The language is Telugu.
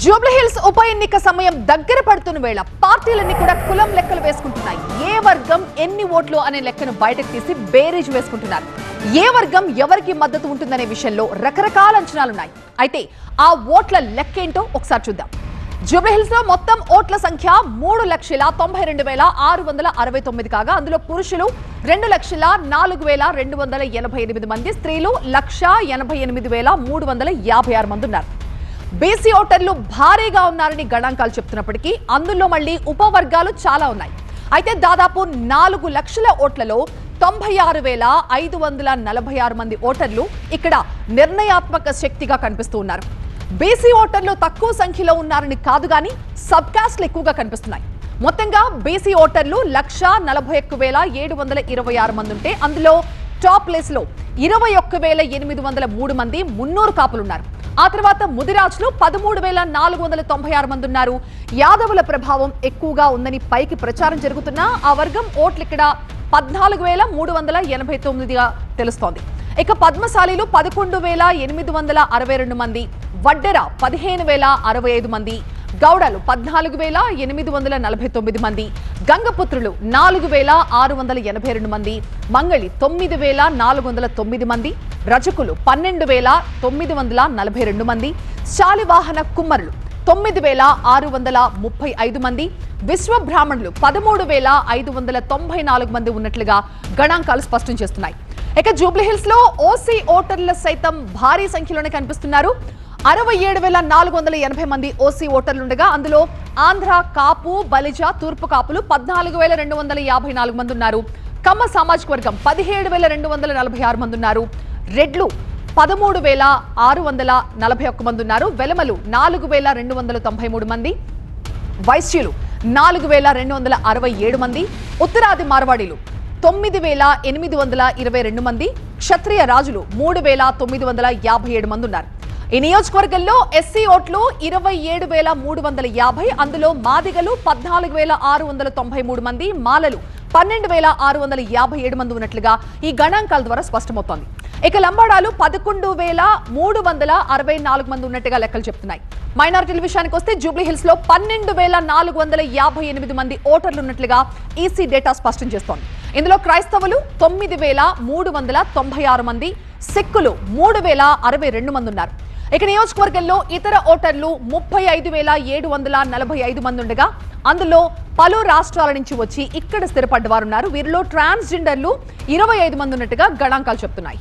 జూబ్లీహిల్స్ ఉప ఎన్నిక సమయం దగ్గర పడుతున్న వేళ పార్టీలన్నీ కూడా కులం లెక్కలు వేసుకుంటున్నాయి. ఏ వర్గం ఎన్ని ఓట్లు అనే లెక్కను బయటకు తీసి బేరీజ్ వేసుకుంటున్నారు. ఏ వర్గం ఎవరికి మద్దతు ఉంటుందనే విషయంలో రకరకాల అంచనాలున్నాయి. అయితే ఆ ఓట్ల లెక్కేంటో ఒకసారి చూద్దాం. జూబ్లీహిల్స్ లో మొత్తం ఓట్ల సంఖ్య 3,92,669 కాగా అందులో పురుషులు 2,04,288 మంది, స్త్రీలు 1,88,356 మంది ఉన్నారు. బీసీ ఓటర్లు భారీగా ఉన్నారని గణాంకాలు చెప్తున్నప్పటికీ అందులో మళ్లీ ఉపవర్గాలు చాలా ఉన్నాయి. అయితే దాదాపు 4 లక్షల ఓట్లలో 96,546 మంది ఓటర్లు ఇక్కడ నిర్ణయాత్మక శక్తిగా కనిపిస్తూ ఉన్నారు. బీసీ ఓటర్లు తక్కువ సంఖ్యలో ఉన్నారని కాదు గాని సబ్ కాస్ట్లు ఎక్కువగా కనిపిస్తున్నాయి. మొత్తంగా బీసీ ఓటర్లు 1,41,726 మంది ఉంటే అందులో టాప్ ప్లేస్ లో 21,803 మంది మున్నూరు కాపులున్నారు. ఆ తర్వాత ముదిరాజులు 13,496 మంది ఉన్నారు. యాదవుల ప్రభావం ఎక్కువగా ఉందని పైకి ప్రచారం జరుగుతున్నా ఆ వర్గం ఓట్లు ఇక్కడ 14,389గా తెలుస్తోంది. ఇక పద్మశాలీలు 11,862 మంది, వడ్డెర 15,065 మంది, గౌడలు 14,849 మంది, గంగపుత్రులు 4,682 మంది, మంగళి 9,409 మంది, రజకులు 12,942 మంది, శాలివాహన కుమ్మరులు 9,635 మంది, విశ్వబ్రాహ్మణులు 13,594 మంది ఉన్నట్లుగా గణాంకాలు స్పష్టం చేస్తున్నాయి. ఇక జూబ్లీహిల్స్ లో ఓసీ ఓటర్ల సైతం భారీ సంఖ్యలోనే కనిపిస్తున్నారు. 67,480 మంది ఓసీ ఓటర్లుండగా అందులో ఆంధ్ర కాపు, బలిజ, తూర్పు కాపులు 14,254 మంది ఉన్నారు. కమ్మ సామాజిక వర్గం 17,246 మంది ఉన్నారు. రెడ్లు 13,641 మంది ఉన్నారు. వెలమలు 4,293 మంది, వైశ్యులు 4,267 మంది, ఉత్తరాది మార్వాడీలు 9,822 మంది, క్షత్రియ రాజులు 3,957 మంది ఉన్నారు. ఈ నియోజకవర్గంలో ఎస్సీ ఓట్లు 27,350, అందులో మాదిగలు 14,693 మంది, మాలలు 12,657 మంది ఉన్నట్లుగా ఈ గణాంకాల ద్వారా స్పష్టమవుతోంది. ఇక లంబాడాలు 11,364 మంది ఉన్నట్టుగా లెక్కలు చెప్తున్నాయి. మైనారిటీల విషయానికి వస్తే జూబ్లీహిల్స్ లో 12,458 మంది ఓటర్లు ఉన్నట్లుగా ఈసీ డేటా స్పష్టం చేస్తోంది. ఇందులో క్రైస్తవులు 9,396 మంది, సిక్కులు 3,062 మంది ఉన్నారు. ఇక నియోజకవర్గంలో ఇతర ఓటర్లు 35,745 మంది ఉండగా అందులో పలు రాష్ట్రాల నుంచి వచ్చి ఇక్కడ స్థిరపడ్డ వారున్నారు. వీరిలో ట్రాన్స్జెండర్లు 25 మంది ఉన్నట్టుగా గణాంకాలు చెప్తున్నాయి.